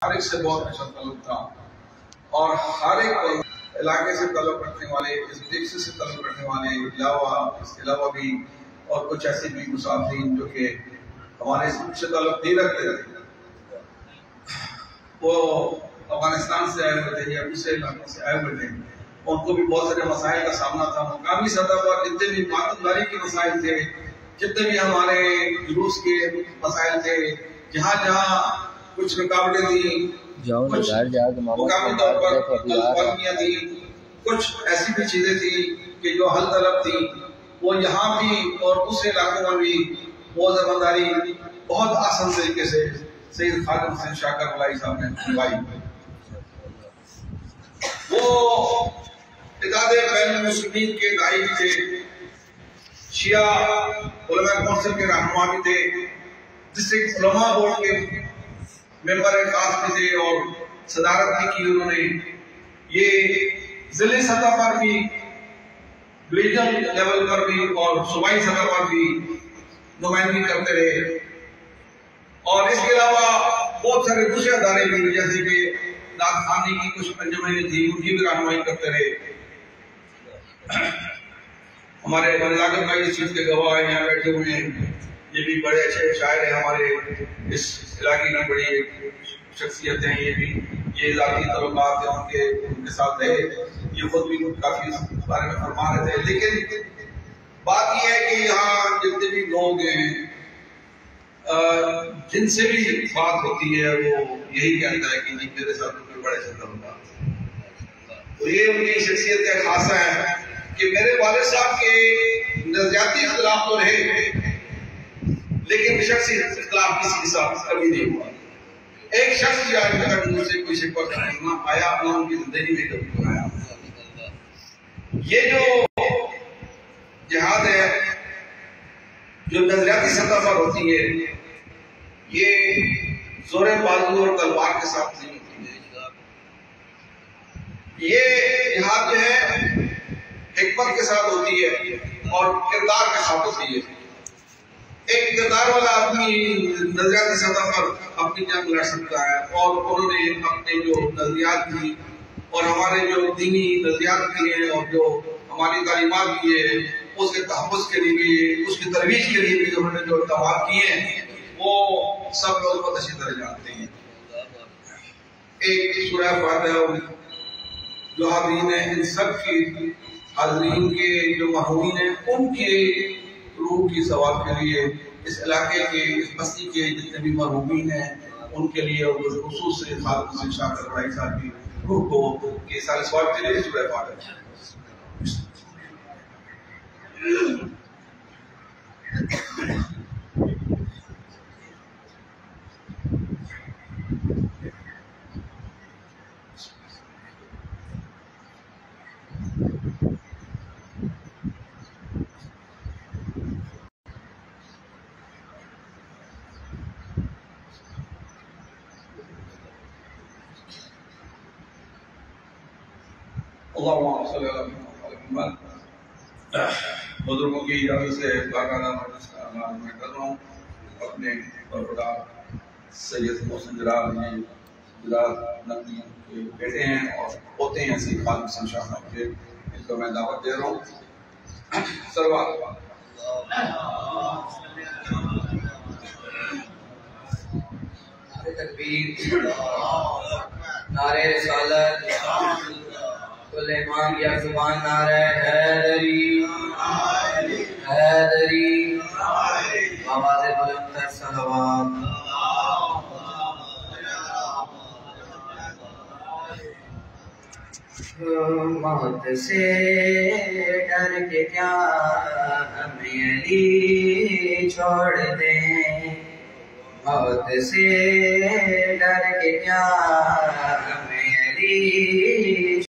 ہر ایک سے بہت اچھا تعلق تھا اور ہر ایک علاقے سے تعلق رکھنے والے، اس ڈسٹرکٹ سے تعلق رکھنے والے اس کے علاوہ بھی اور کچھ ایسے بھی مسافرین جو کہ ہمارے سے تعلق نہیں رکھتے تھے، وہ افغانستان سے آئے ہوئے تھے یا دوسرے علاقوں سے آئے ہوئے تھے، ان کو بھی بہت سارے مسائل کا سامنا تھا۔ مقامی سطح پر جتنے بھی ماتمداری کے مسائل تھے، جتنے بھی ہمارے جلوس کے مسائل تھے، جہاں جہاں کچھ رکاوٹیں تھیں، کچھ مقامی طور پر غلطیاں تھیں، کچھ ایسی بھی چیزیں تھیں کہ جو حل طلب تھیں، وہ یہاں بھی اور دوسرے علاقوں میں بھی وہ زبرداری بہت آسان طریقے سے سید خالد حسین شاہ کربلائی صاحب نے نبھائی۔ وہ اتحاد بین المسلمین کے داعی بھی تھے، شیعہ علماء کونسل کے رہنما بھی تھے، ڈسٹرکٹ علماء بورڈ کے ممبر خاص بھی تھے اور صدارت بھی کی انہوں نے۔ یہ ضلعی سطح پر بھی، ریجنل لیول پر بھی اور صوبائی سطح پر بھی نمائندگی کرتے رہے، اور اس کے علاوہ بہت سارے دوسرے ادارے بھی جیسے کہ نعت خوانی کی کچھ انجمنیں تھیں، ان کی بھی رہنمائی کرتے رہے۔ ہمارے علاقے کا اس چیز کے گواہ یہاں بیٹھے ہوئے ہیں، یہ بھی بڑے اچھے شاعر ہیں، ہمارے اس علاقے کی بڑی شخصیت ہیں، یہ ذاتی تعلقات ہیں ان کے ساتھ رہے، یہ خود بھی کافی اس بارے میں فرما رہے تھے۔ لیکن بات یہ ہے کہ یہاں جتنے بھی لوگ ہیں جن سے بھی بات ہوتی ہے وہ یہی کہتا ہے کہ میرے ساتھ کوئی بڑے اچھے تعلقات، تو یہ ان کی شخصیت خاصہ ہے کہ میرے والد صاحب کے نظریاتی اختلاف تو رہے لیکن شخصی اختلاف کسی کے ساتھ کبھی نہیں ہوا۔ ایک شخص بھی آج تک مجھ سے کوئی شکوہ نہ آیا، نہ ان کی زندگی میں کبھی بنایا۔ یہ جو جہاد ہے جو نظریاتی سطح پر ہوتی ہے، یہ زور بازو اور تلوار کے ساتھ نہیں ہوتی ہے۔ یہ جہاد جو ہے حکمت کے ساتھ ہوتی ہے اور کردار کے ساتھ ہوتی ہے۔ ایک کردار والا آدمی نظریاتی سطح پر اپنی جنگ لڑ سکتا ہے، اور انہوں نے اپنے جو نظریات بھی اور ہمارے جو دینی نظریات بھی ہیں اور جو ہماری تعلیمات بھی ہیں، اس کے تحفظ کے لیے بھی، اس کی ترویج کے لیے بھی انہوں نے جو اقدامات کیے ہیں وہ سب لوگ بہت اچھی طرح جانتے ہیں۔ ایک سورہ فاتحہ جو حاضرین ہیں، ان سب کی حاضرین کے جو محرومین ہیں ان کے روح کی ثواب کے لیے، اس علاقے کے، اس بستی کے جتنے بھی مرحومین ہیں ان کے لیے، اور خصوص سے خالد حسین شاہ کربلائی صاحب کی روح کو کے سارے ثواب کے لیے سورہ فاتحہ۔ اللہم صلی اللہ علیہ وسلم۔ بزرگوں کی اجازت سے باقاعدہ میں کر رہا ہوں اپنے برخدا سید محسن جلال نقوی کے بیٹے ہیں اور پوتے ہیں سید خالد حسین شاہ صاحب کے، ان کو میں دعوت دے رہا ہوں۔ سلوات تکبیر، نعرہ رسالت، کل ایمان یا زبان نعرہ حیدری، حیدری، آواز بلند تر صلوات۔ موت سے ڈر کے کیا ہمیں علی چھوڑ دیں، موت سے ڈر کے کیا ہمیں علی